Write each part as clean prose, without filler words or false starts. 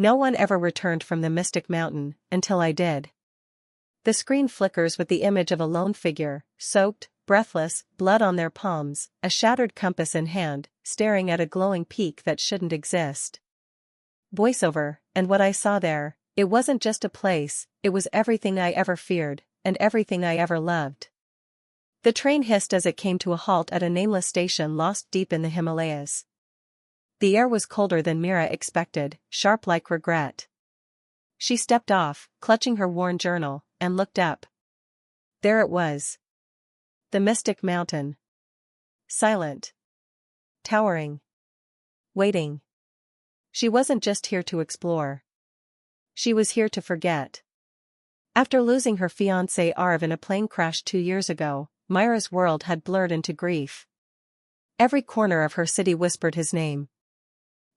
No one ever returned from the mystic mountain, until I did. The screen flickers with the image of a lone figure, soaked, breathless, blood on their palms, a shattered compass in hand, staring at a glowing peak that shouldn't exist. Voiceover, and what I saw there, it wasn't just a place, it was everything I ever feared, and everything I ever loved. The train hissed as it came to a halt at a nameless station lost deep in the Himalayas. The air was colder than Mira expected, sharp like regret. She stepped off, clutching her worn journal, and looked up. There it was. The mystic mountain. Silent. Towering. Waiting. She wasn't just here to explore. She was here to forget. After losing her fiancé Arv in a plane crash 2 years ago, Mira's world had blurred into grief. Every corner of her city whispered his name.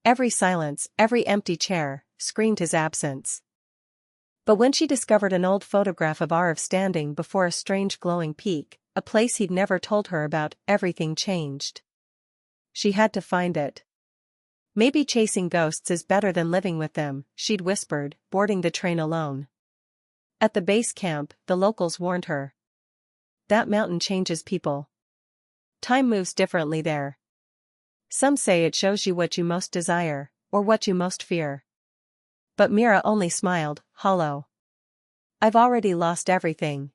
Every silence, every empty chair, screamed his absence. But when she discovered an old photograph of Arv standing before a strange glowing peak, a place he'd never told her about, everything changed. She had to find it. Maybe chasing ghosts is better than living with them, she'd whispered, boarding the train alone. At the base camp, the locals warned her. That mountain changes people. Time moves differently there. Some say it shows you what you most desire, or what you most fear. But Mira only smiled, hollow. I've already lost everything.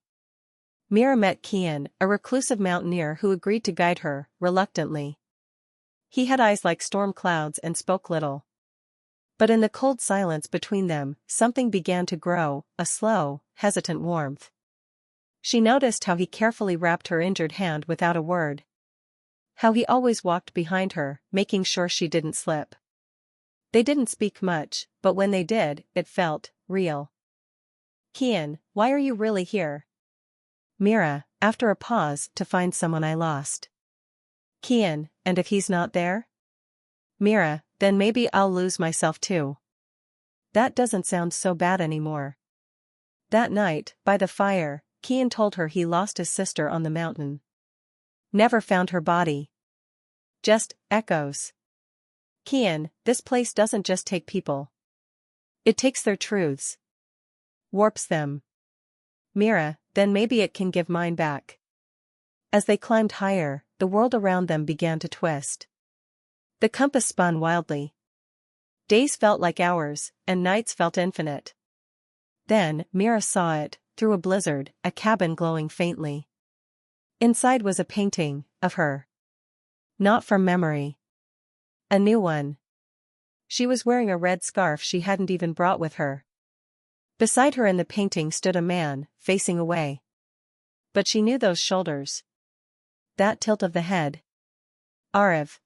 Mira met Kian, a reclusive mountaineer who agreed to guide her, reluctantly. He had eyes like storm clouds and spoke little. But in the cold silence between them, something began to grow, a slow, hesitant warmth. She noticed how he carefully wrapped her injured hand without a word. How he always walked behind her, making sure she didn't slip. They didn't speak much, but when they did, it felt real. Kian, why are you really here? Mira, after a pause, to find someone I lost. Kian, and if he's not there? Mira, then maybe I'll lose myself too. That doesn't sound so bad anymore. That night, by the fire, Kian told her he lost his sister on the mountain. Never found her body. Just echoes. Kian, this place doesn't just take people. It takes their truths. Warps them. Mira, then maybe it can give mine back. As they climbed higher, the world around them began to twist. The compass spun wildly. Days felt like hours, and nights felt infinite. Then, Mira saw it, through a blizzard, a cabin glowing faintly. Inside was a painting, of her. Not from memory. A new one. She was wearing a red scarf she hadn't even brought with her. Beside her in the painting stood a man, facing away. But she knew those shoulders. That tilt of the head. Arv.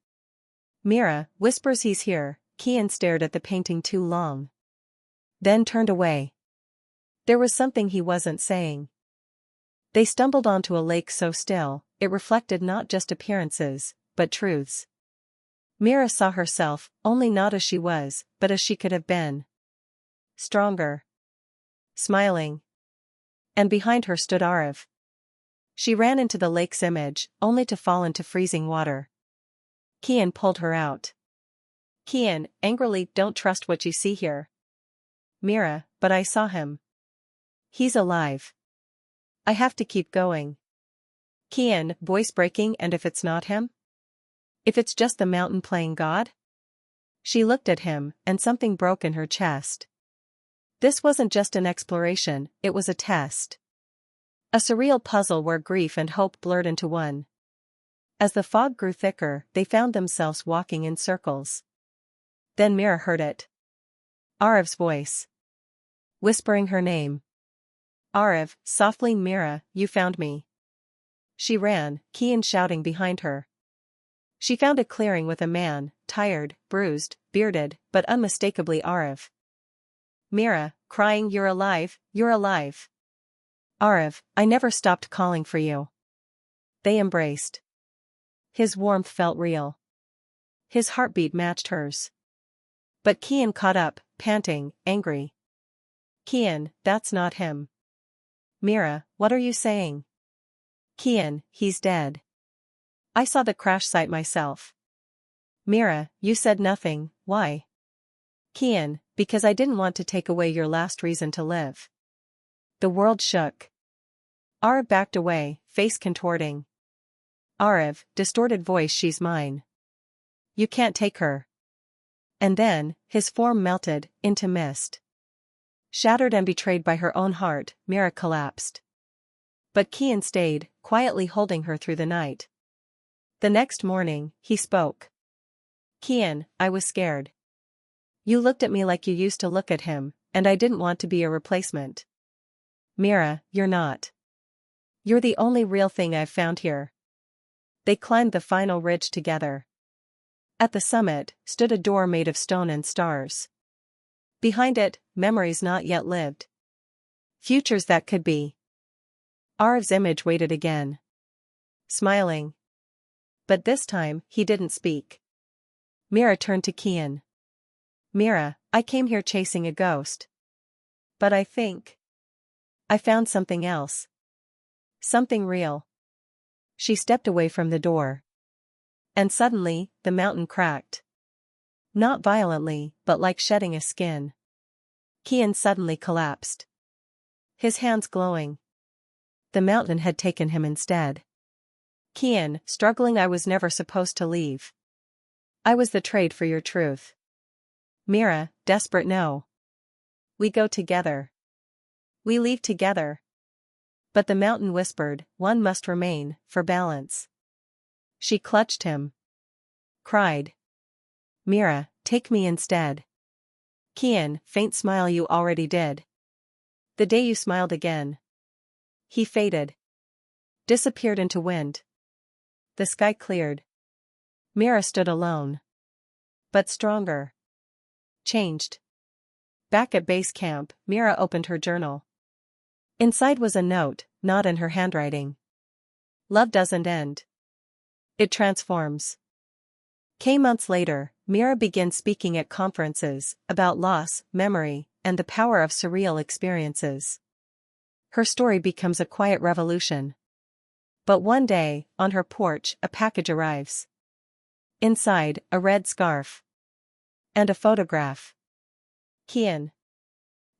Mira, whispers he's here. Kian stared at the painting too long. Then turned away. There was something he wasn't saying. They stumbled onto a lake so still, it reflected not just appearances, but truths. Mira saw herself, only not as she was, but as she could have been. Stronger. Smiling. And behind her stood Arv. She ran into the lake's image, only to fall into freezing water. Kian pulled her out. Kian, angrily, don't trust what you see here. Mira, but I saw him. He's alive. I have to keep going. Kian, voice breaking, and if it's not him? If it's just the mountain playing God? She looked at him, and something broke in her chest. This wasn't just an exploration, it was a test. A surreal puzzle where grief and hope blurred into one. As the fog grew thicker, they found themselves walking in circles. Then Mira heard it. Arv's voice. Whispering her name. Arv, softly, Mira, you found me. She ran, Kian shouting behind her. She found a clearing with a man, tired, bruised, bearded, but unmistakably Arv. Mira, crying, you're alive, you're alive. Arv, I never stopped calling for you. They embraced. His warmth felt real. His heartbeat matched hers. But Kian caught up, panting, angry. Kian, that's not him. Mira, what are you saying? Kian, he's dead. I saw the crash site myself. Mira, you said nothing, why? Kian, Because I didn't want to take away your last reason to live. The world shook. Arav backed away, face contorting. Arav, distorted voice, she's mine. You can't take her. And then, his form melted into mist. Shattered and betrayed by her own heart, Mira collapsed. But Kian stayed, quietly holding her through the night. The next morning, he spoke. Kian, I was scared. You looked at me like you used to look at him, and I didn't want to be a replacement. Mira, you're not. You're the only real thing I've found here. They climbed the final ridge together. At the summit, stood a door made of stone and stars. Behind it, memories not yet lived. Futures that could be. Arav's image waited again. Smiling. But this time, he didn't speak. Mira turned to Kian. Mira, I came here chasing a ghost. But I think I found something else. Something real. She stepped away from the door. And suddenly, the mountain cracked. Not violently, but like shedding a skin. Kian suddenly collapsed. His hands glowing. The mountain had taken him instead. Kian, struggling, I was never supposed to leave. I was the trade for your truth. Mira, desperate, no. We go together. We leave together. But the mountain whispered, one must remain, for balance. She clutched him. Cried. Mira, take me instead. Kian, faint smile, you already did. The day you smiled again. He faded. Disappeared into wind. The sky cleared. Mira stood alone. But stronger. Changed. Back at base camp, Mira opened her journal. Inside was a note, not in her handwriting. Love doesn't end. It transforms. Months later, Mira begins speaking at conferences about loss, memory, and the power of surreal experiences. Her story becomes a quiet revolution. But one day, on her porch, a package arrives. Inside, a red scarf. And a photograph. Kian.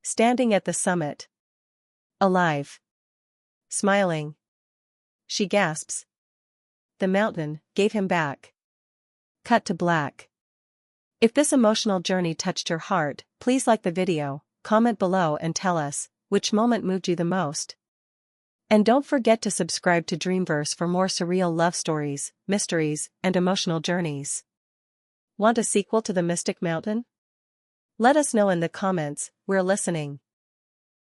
Standing at the summit. Alive. Smiling. She gasps. The mountain gave him back. Cut to black. If this emotional journey touched your heart, please like the video, comment below and tell us which moment moved you the most. And don't forget to subscribe to DreamVerse for more surreal love stories, mysteries, and emotional journeys. Want a sequel to The Mystic Mountain? Let us know in the comments, we're listening.